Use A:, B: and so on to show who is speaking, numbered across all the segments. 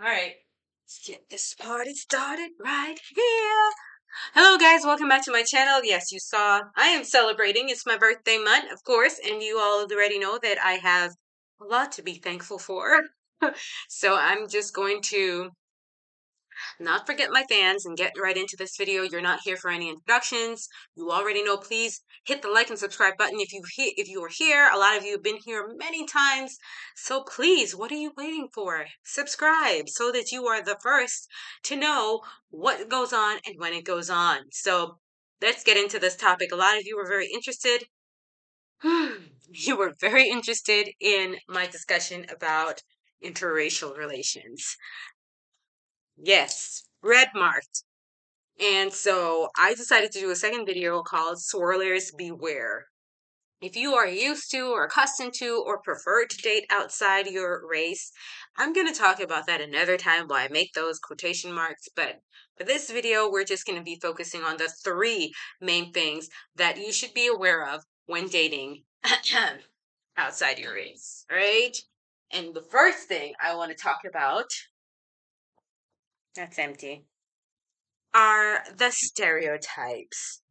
A: All right, let's get this party started right here. Hello, guys. Welcome back to my channel. Yes, you saw I am celebrating. It's my birthday month, of course, and you all already know that I have a lot to be thankful for. So I'm just going to not forget my fans and get right into this video. You're not here for any introductions. You already know. Please hit the like and subscribe button if you are here. A lot of you have been here many times, so please, what are you waiting for? Subscribe so that you are the first to know what goes on and when it goes on. So let's get into this topic. A lot of you were very interested. You were very interested in my discussion about interracial relations. Yes, red marked. And so I decided to do a second video called Swirlers Beware. If you are used to or accustomed to or prefer to date outside your race, I'm going to talk about that another time while I make those quotation marks. But for this video, we're just going to be focusing on the three main things that you should be aware of when dating outside your race, right? And the first thing I want to talk about, that's empty, are the stereotypes.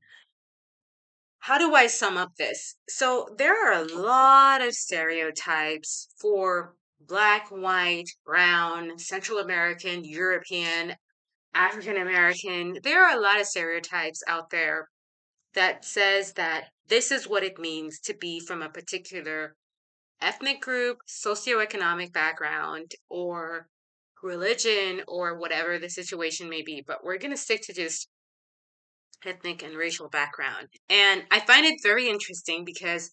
A: How do I sum up this? So there are a lot of stereotypes for Black, white, brown, Central American, European, African American. There are a lot of stereotypes out there that says that this is what it means to be from a particular ethnic group, socioeconomic background, or religion, or whatever the situation may be. But we're going to stick to just ethnic and racial background. And I find it very interesting because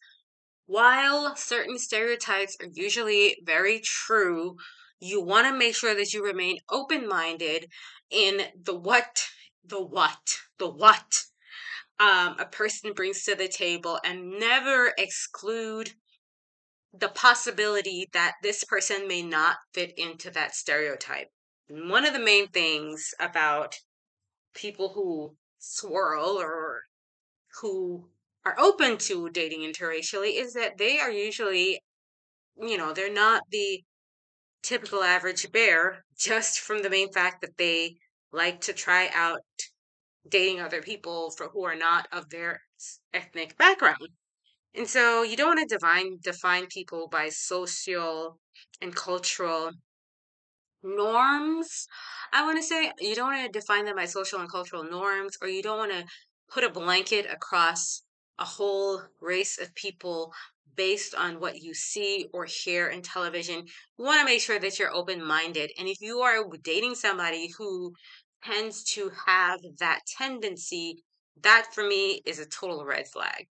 A: while certain stereotypes are usually very true, you want to make sure that you remain open minded in the what a person brings to the table and never exclude the possibility that this person may not fit into that stereotype. And one of the main things about people who swirl or who are open to dating interracially is that they are usually, they're not the typical average bear just from the main fact that they like to try out dating other people for who are not of their ethnic background. And so you don't want to define people by social and cultural norms. I want to say you don't want to define them by social and cultural norms, or you don't want to put a blanket across a whole race of people based on what you see or hear in television. You want to make sure that you're open minded. And if you are dating somebody who tends to have that tendency, that for me is a total red flag.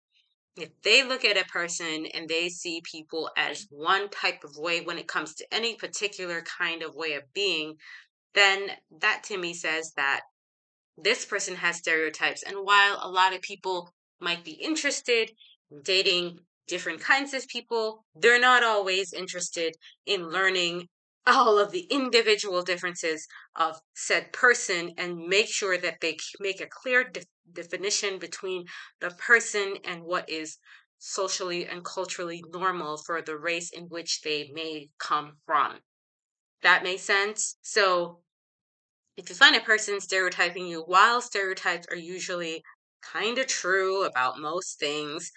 A: If they look at a person and they see people as one type of way when it comes to any particular kind of way of being, then that to me says that this person has stereotypes. And while a lot of people might be interested in dating different kinds of people, they're not always interested in learning all of the individual differences of said person and make sure that they make a clear definition between the person and what is socially and culturally normal for the race in which they may come from. That makes sense? So if you find a person stereotyping you, while stereotypes are usually kind of true about most things,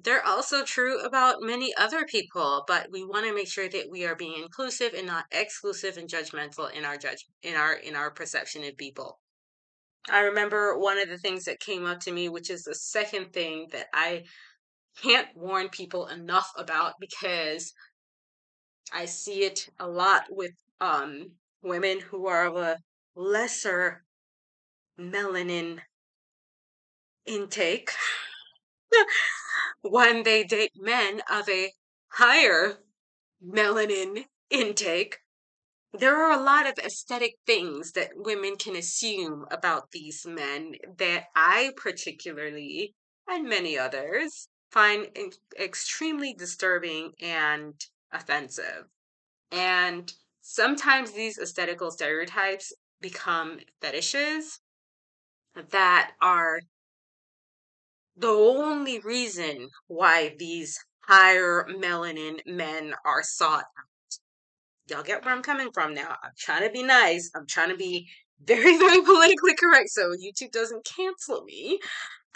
A: they're also true about many other people. But we want to make sure that we are being inclusive and not exclusive and judgmental in our in our perception of people. I remember one of the things that came up to me, which is the second thing that I can't warn people enough about because I see it a lot with women who are of a lesser melanin intake when they date men of a higher melanin intake. There are a lot of aesthetic things that women can assume about these men that I particularly, and many others, find extremely disturbing and offensive. And sometimes these aesthetical stereotypes become fetishes that are the only reason why these higher melanin men are sought out. Y'all get where I'm coming from now. I'm trying to be nice. I'm trying to be very, very politically correct so YouTube doesn't cancel me.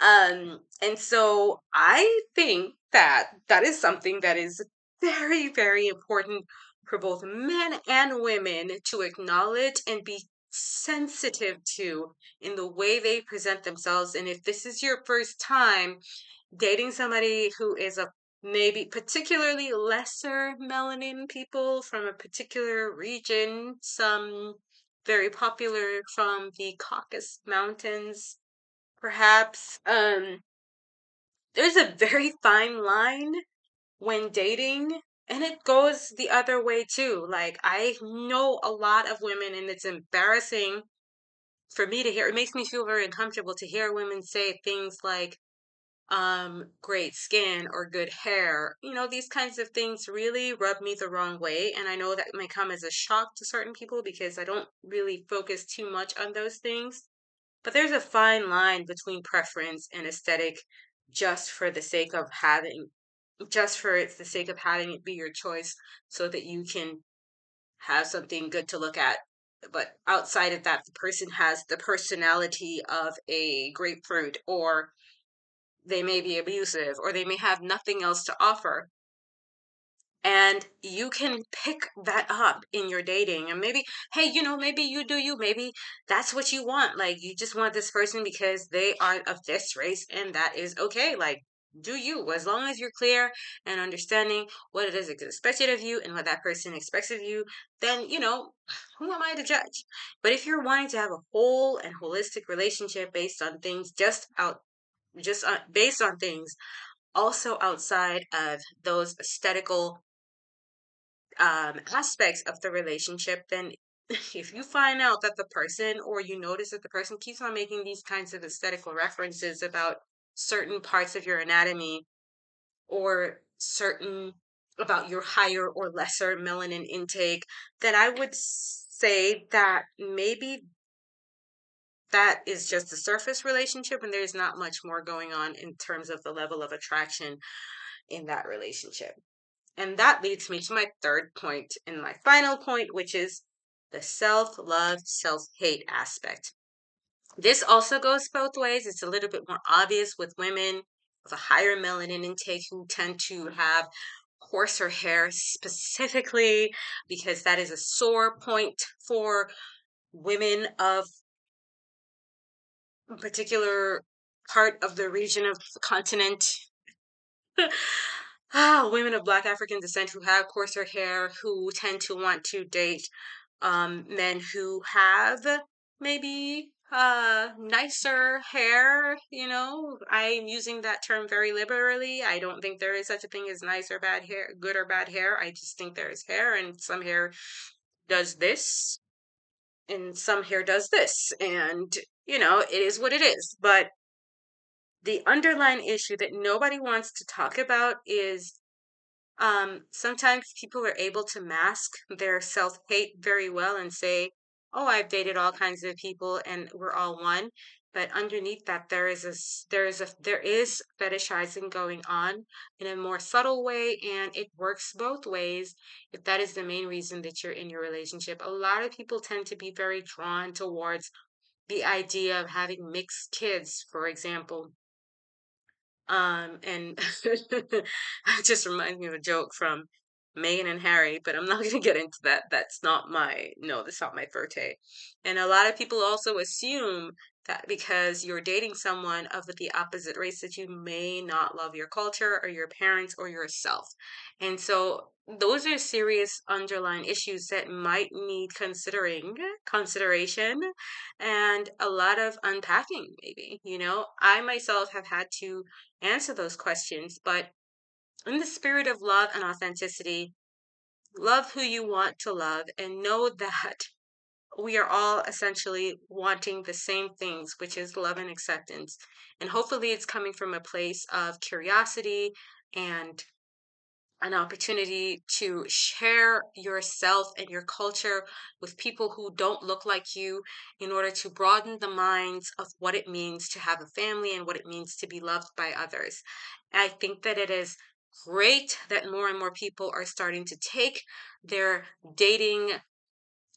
A: And so I think that that is something that is very, very important for both men and women to acknowledge and be sensitive to in the way they present themselves. And if this is your first time dating somebody who is a maybe particularly lesser melanin people from a particular region, some very popular from the Caucasus Mountains, perhaps. There's a very fine line when dating, and it goes the other way too. Like, I know a lot of women, and it's embarrassing for me to hear. It makes me feel very uncomfortable to hear women say things like, great skin or good hair. These kinds of things really rub me the wrong way. And I know that may come as a shock to certain people because I don't really focus too much on those things. But there's a fine line between preference and aesthetic just for the sake of having, just for it's the sake of having it be your choice so that you can have something good to look at. But outside of that, the person has the personality of a grapefruit, or they may be abusive, or they may have nothing else to offer. And you can pick that up in your dating. And maybe, hey, maybe you do you. Maybe that's what you want. Like, you just want this person because they are of this race, and that is okay. Like, do you. As long as you're clear and understanding what it is expected of you and what that person expects of you, then, who am I to judge? But if you're wanting to have a whole and holistic relationship based on things based on things also outside of those aesthetical aspects of the relationship, then if you find out that the person, or you notice that the person keeps on making these kinds of aesthetical references about certain parts of your anatomy, or certain about your higher or lesser melanin intake, then I would say that maybe that is just a surface relationship and there's not much more going on in terms of the level of attraction in that relationship. And that leads me to my third point and my final point, which is the self-love, self-hate aspect. This also goes both ways. It's a little bit more obvious with women with a higher melanin intake who tend to have coarser hair specifically because that is a sore point for women of a particular part of the region of the continent. Women of Black African descent who have coarser hair, who tend to want to date men who have maybe nicer hair. I'm using that term very liberally. I don't think there is such a thing as nice or bad hair, good or bad hair. I just think there is hair, and some hair does this and some hair does this, and it is what it is. But the underlying issue that nobody wants to talk about is sometimes people are able to mask their self-hate very well and say, "Oh, I've dated all kinds of people and we're all one." But underneath that, there is fetishizing going on in a more subtle way, and it works both ways. If that is the main reason that you're in your relationship, a lot of people tend to be very drawn towards the idea of having mixed kids, for example. And it just reminds me of a joke from Meghan and Harry, but I'm not going to get into that. That's not my forte. And a lot of people also assume that because you're dating someone of the opposite race, that you may not love your culture or your parents or yourself. And so those are serious underlying issues that might need consideration and a lot of unpacking, maybe. I myself have had to answer those questions, but in the spirit of love and authenticity, love who you want to love and know that we are all essentially wanting the same things, which is love and acceptance. And hopefully it's coming from a place of curiosity and an opportunity to share yourself and your culture with people who don't look like you in order to broaden the minds of what it means to have a family and what it means to be loved by others. I think that it is great that more and more people are starting to take their dating,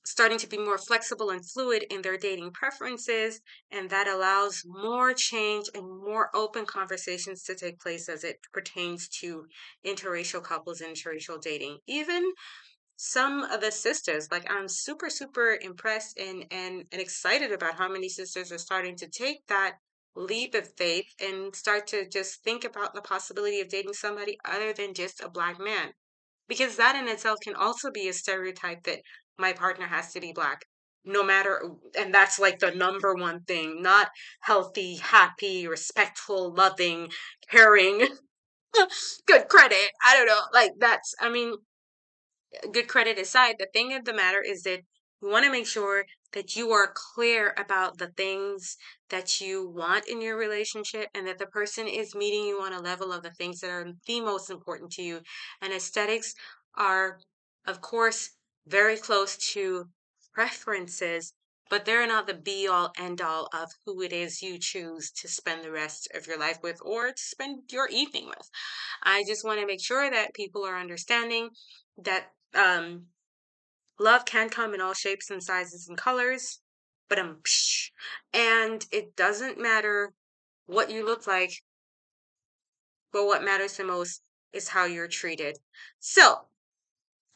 A: starting to be more flexible and fluid in their dating preferences, and that allows more change and more open conversations to take place as it pertains to interracial couples and interracial dating. Even some of the sisters, like, I'm super super impressed and excited about how many sisters are starting to take that leap of faith and start to just think about the possibility of dating somebody other than just a Black man, because that in itself can also be a stereotype that my partner has to be Black, no matter, and that's like the number one thing, not healthy, happy, respectful, loving, caring, good credit, I don't know, like, that's, I mean, good credit aside, the thing of the matter is that you want to make sure that you are clear about the things that you want in your relationship, and that the person is meeting you on a level of the things that are the most important to you. And aesthetics are, of course, very close to preferences, but they're not the be all end all of who it is you choose to spend the rest of your life with or to spend your evening with. I just want to make sure that people are understanding that love can come in all shapes and sizes and colors, but and it doesn't matter what you look like, but what matters the most is how you're treated. So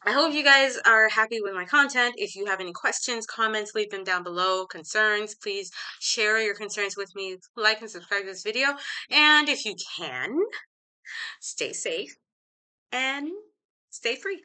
A: I hope you guys are happy with my content. If you have any questions, comments, leave them down below. Concerns, please share your concerns with me. Like and subscribe to this video. And if you can, stay safe and stay free.